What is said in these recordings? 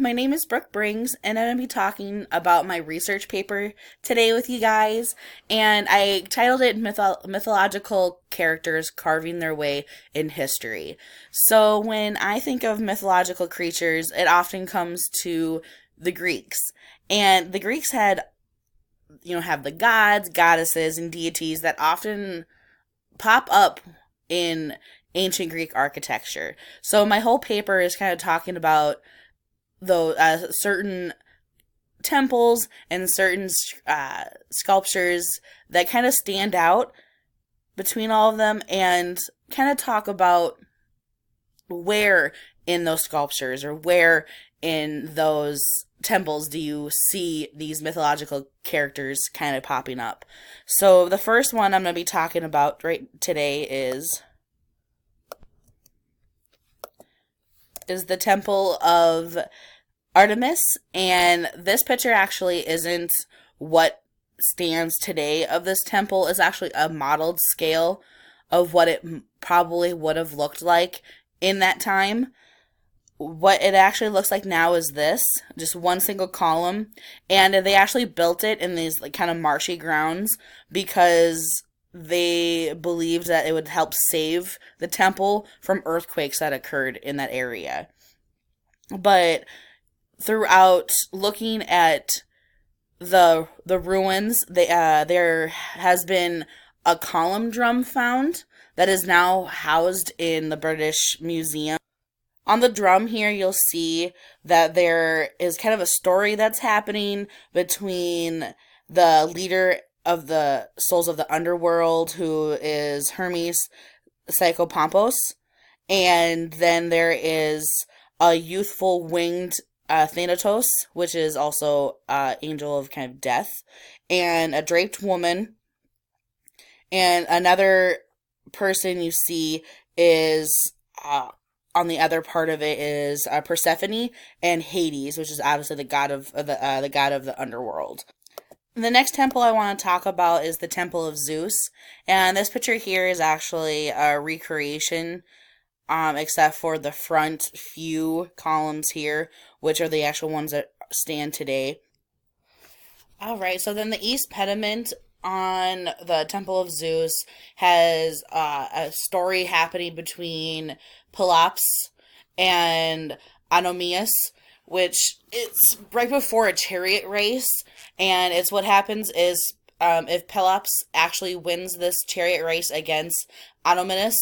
my name is Brooke Brings, and I'm going to be talking about my research paper today with you guys. And I titled it Mythological Characters Carving Their Way in History. So, when I think of mythological creatures, it often comes to the Greeks. And the Greeks had, have the gods, goddesses, and deities that often pop up in ancient Greek architecture. So, my whole paper is kind of talking about certain temples and certain sculptures that kind of stand out between all of them, and kind of talk about where in those sculptures or where in those temples do you see these mythological characters kind of popping up. So the first one I'm going to be talking about right today is the Temple of Artemis, and this picture actually isn't what stands today of this temple. It's actually a modeled scale of what it probably would have looked like in that time. What it actually looks like now is this, just one single column, and they actually built it in these kind of marshy grounds because they believed that it would help save the temple from earthquakes that occurred in that area. But throughout looking at the ruins, there has been a column drum found that is now housed in the British Museum. On the drum here, you'll see that there is kind of a story that's happening between the leader of the souls of the underworld, who is Hermes Psychopompos, and then there is a youthful winged Thanatos, which is also angel of kind of death, and a draped woman, and another person you see is on the other part of it is Persephone and Hades, which is obviously the god of the god of the underworld. The next temple I want to talk about is the Temple of Zeus, and this picture here is actually a recreation, except for the front few columns here, which are the actual ones that stand today. Alright, so then the east pediment on the Temple of Zeus has a story happening between Pelops and Anomeus, which it's right before a chariot race, and it's what happens is if Pelops actually wins this chariot race against Anomeus,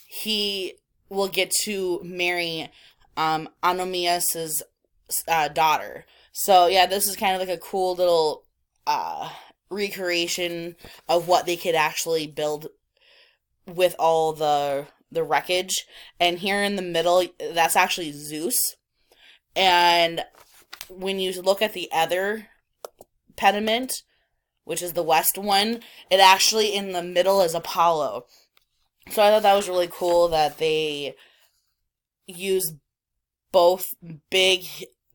he will get to marry Anomeus's daughter. So yeah, this is kind of like a cool little recreation of what they could actually build with all the wreckage. And here in the middle, that's actually Zeus. And when you look at the other pediment, which is the west one, it actually in the middle is Apollo. So I thought that was really cool that they used both big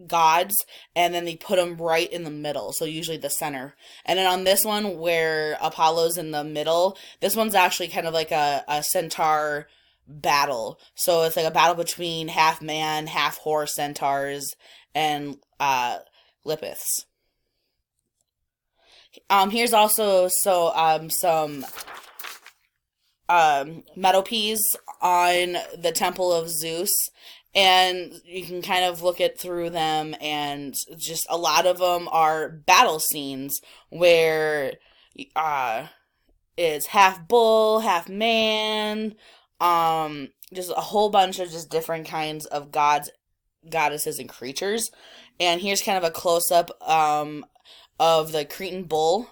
gods and then they put them right in the middle, so usually the center. And then on this one where Apollo's in the middle, this one's actually kind of like a centaur battle. So it's like a battle between half man, half horse centaurs and Lipiths. Here's also some metal piece on the Temple of Zeus, and you can kind of look it through them, and just a lot of them are battle scenes where it's half bull, half man, just a whole bunch of just different kinds of gods, goddesses, and creatures. And here's kind of a close-up of the Cretan bull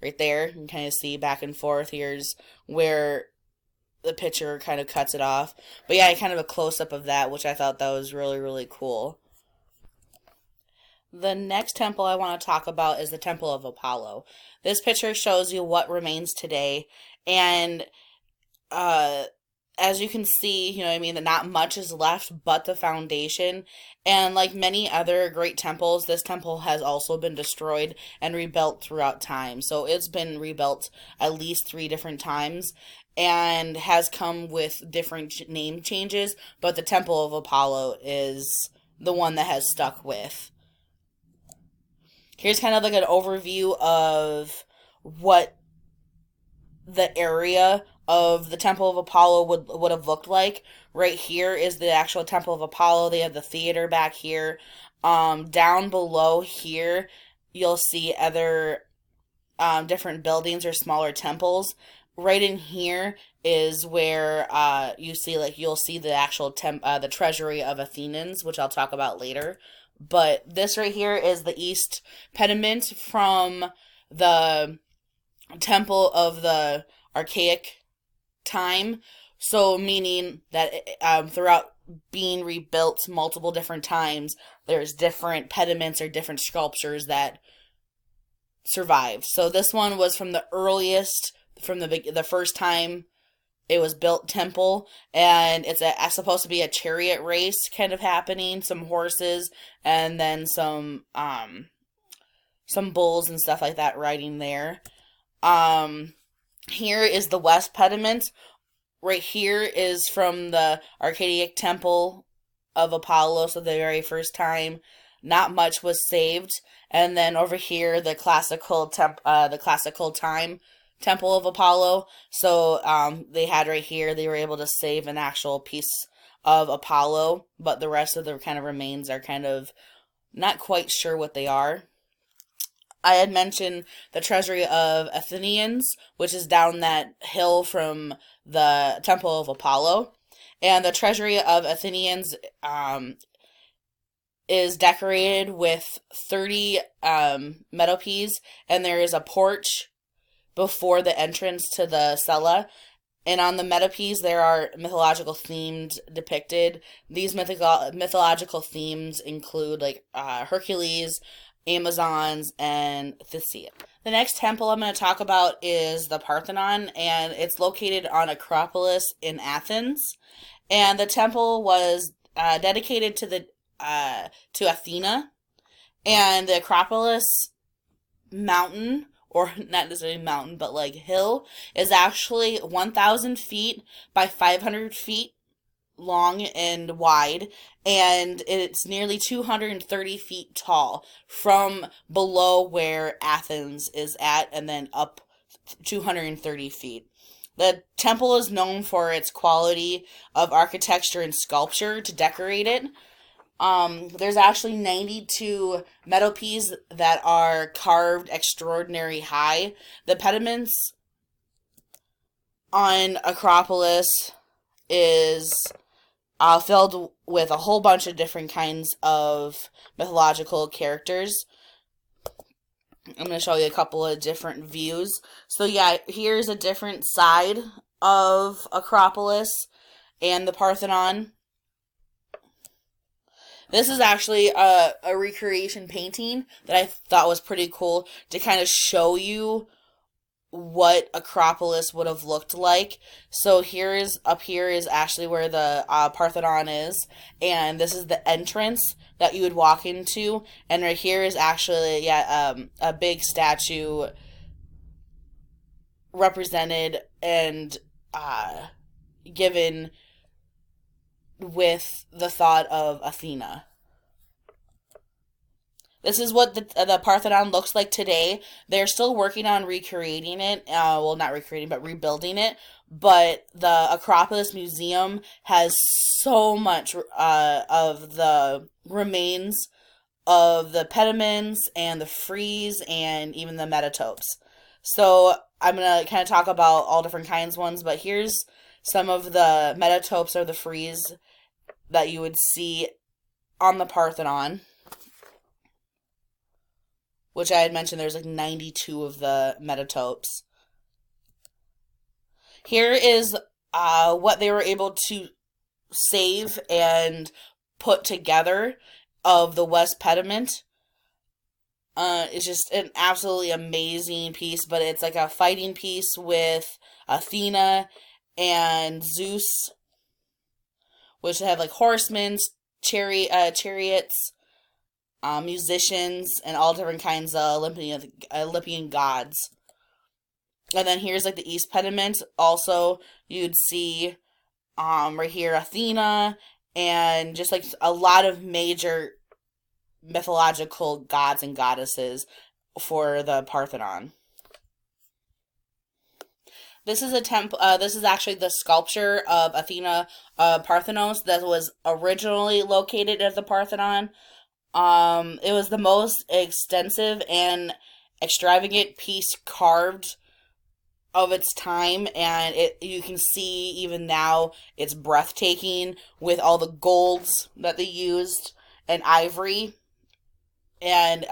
right there. You can kind of see back and forth. Here's where the picture kind of cuts it off. But yeah, kind of a close-up of that, which I thought that was really, really cool. The next temple I want to talk about is the Temple of Apollo. This picture shows you what remains today, and as you can see, that not much is left but the foundation. And like many other great temples, this temple has also been destroyed and rebuilt throughout time. So it's been rebuilt at least 3 different times and has come with different name changes, but the Temple of Apollo is the one that has stuck with. Here's kind of like an overview of what the area of the Temple of Apollo would have looked like. Right here is the actual Temple of Apollo. They have the theater back here. Down below here, you'll see other different buildings or smaller temples. Right in here is where you'll see the actual the treasury of Athenians, which I'll talk about later. But this right here is the east pediment from the temple of the archaic time. So meaning that throughout being rebuilt multiple different times, there's different pediments or different sculptures that survived. So this one was from the earliest, from the first time it was built temple, and it's supposed to be a chariot race kind of happening, some horses, and then some bulls and stuff like that riding there. Here is the west pediment. Right here is from the Archaic Temple of Apollo, so the very first time. Not much was saved. And then over here, the classical time Temple of Apollo. So they had right here, they were able to save an actual piece of Apollo, but the rest of the kind of remains are kind of not quite sure what they are. I had mentioned the treasury of Athenians, which is down that hill from the Temple of Apollo. And the treasury of Athenians is decorated with 30 metopes, and there is a porch before the entrance to the cella. And on the metopes, there are mythological themes depicted. These mythological themes include like Hercules, Amazons, and Theseus. The next temple I'm going to talk about is the Parthenon, and it's located on Acropolis in Athens. And the temple was dedicated to Athena, and the Acropolis mountain, or not necessarily mountain, but like hill, is actually 1,000 feet by 500 feet long and wide, and it's nearly 230 feet tall from below where Athens is at, and then up 230 feet. The temple is known for its quality of architecture and sculpture to decorate it. There's actually 92 metopes that are carved extraordinary high. The pediments on Acropolis is filled with a whole bunch of different kinds of mythological characters. I'm going to show you a couple of different views. So yeah, here's a different side of Acropolis and the Parthenon. This is actually a recreation painting that I thought was pretty cool to kind of show you what Acropolis would have looked like. So up here is actually where the Parthenon is, and this is the entrance that you would walk into, and right here is actually a big statue represented and given with the thought of Athena. This is what the Parthenon looks like today. They're still working on recreating it. Well, not recreating, but rebuilding it. But the Acropolis Museum has so much of the remains of the pediments and the frieze and even the metopes. So I'm going to kind of talk about all different kinds ones, but here's some of the metopes or the frieze that you would see on the Parthenon, which I had mentioned there's like 92 of the metopes. Here is what they were able to save and put together of the West Pediment. It's just an absolutely amazing piece, but it's like a fighting piece with Athena and Zeus, which have like horsemen, chariots, musicians, and all different kinds of Olympian gods. And then here's like the East Pediment. Also, you'd see right here Athena and just like a lot of major mythological gods and goddesses for the Parthenon. This is a temple. This is actually the sculpture of Athena Parthenos that was originally located at the Parthenon. It was the most extensive and extravagant piece carved of its time, and you can see even now it's breathtaking with all the golds that they used and ivory, and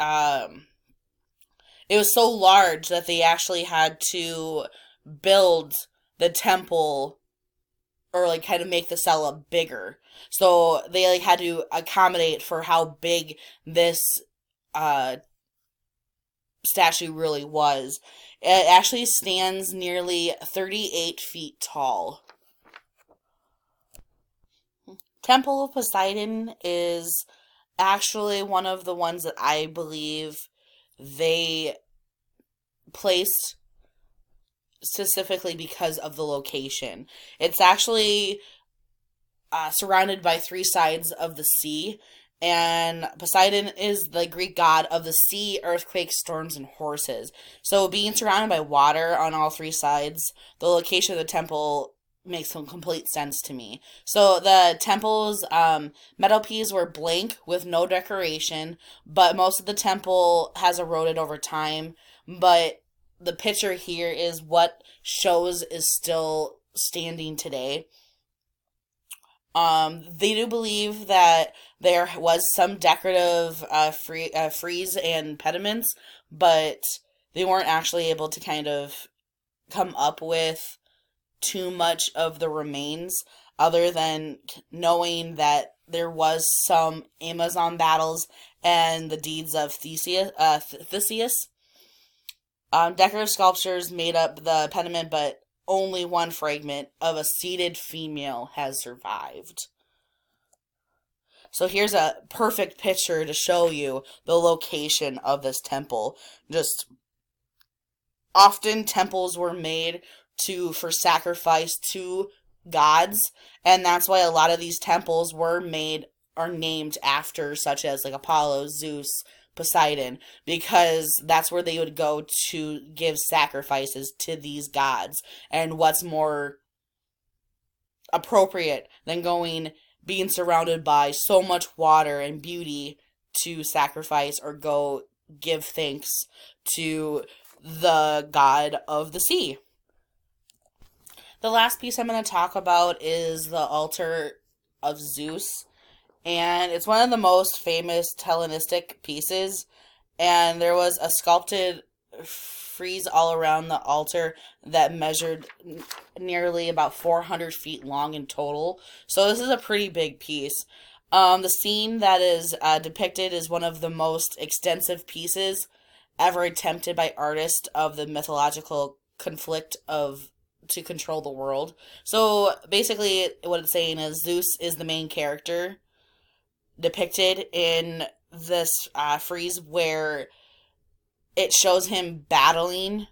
it was so large that they actually had to build the temple or like kind of make the cella bigger. So they like had to accommodate for how big this uh statue really was. It actually stands nearly 38 feet tall. Temple of Poseidon is actually one of the ones that I believe they placed specifically because of the location. It's actually surrounded by three sides of the sea, and Poseidon is the Greek god of the sea, earthquakes, storms, and horses. So being surrounded by water on all three sides, the location of the temple makes some complete sense to me. So the temple's metal pieces were blank with no decoration, but most of the temple has eroded over time. But the picture here is what shows is still standing today. They do believe that there was some decorative frieze and pediments, but they weren't actually able to kind of come up with too much of the remains, other than knowing that there was some Amazon battles and the deeds of Theseus. Decorative sculptures made up the pediment, but only one fragment of a seated female has survived. So here's a perfect picture to show you the location of this temple. Just often temples were made for sacrifice to gods, and that's why a lot of these temples were made or named after, such as like Apollo, Zeus, Poseidon, because that's where they would go to give sacrifices to these gods. And what's more appropriate than being surrounded by so much water and beauty to sacrifice or go give thanks to the god of the sea. The last piece I'm going to talk about is the altar of Zeus. And it's one of the most famous Hellenistic pieces. And there was a sculpted frieze all around the altar that measured nearly about 400 feet long in total. So this is a pretty big piece. The scene that is depicted is one of the most extensive pieces ever attempted by artists of the mythological conflict to control the world. So basically what it's saying is Zeus is the main character depicted in this frieze, where it shows him battling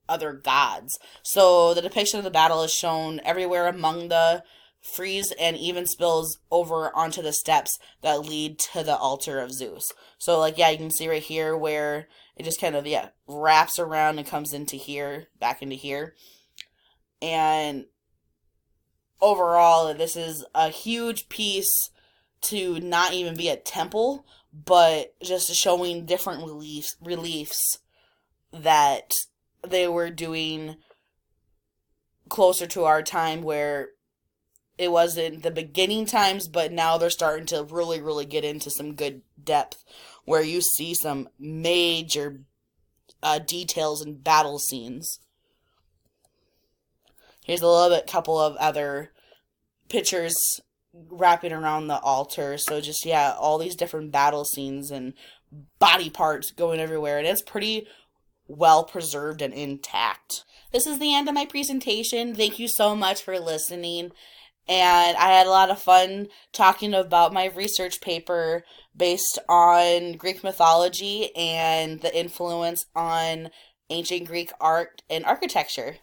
other gods. So the depiction of the battle is shown everywhere among the frieze and even spills over onto the steps that lead to the altar of Zeus. So like, yeah, you can see right here where it just kind of, wraps around and comes into here, back into here. And overall, this is a huge piece to not even be a temple, but just showing different reliefs that they were doing closer to our time, where it was in the beginning times, but now they're starting to really, really get into some good depth, where you see some major details and battle scenes. Here's a couple of other pictures wrapping around the altar. So just, all these different battle scenes and body parts going everywhere. And it's pretty well preserved and intact. This is the end of my presentation. Thank you so much for listening. And I had a lot of fun talking about my research paper based on Greek mythology and the influence on ancient Greek art and architecture.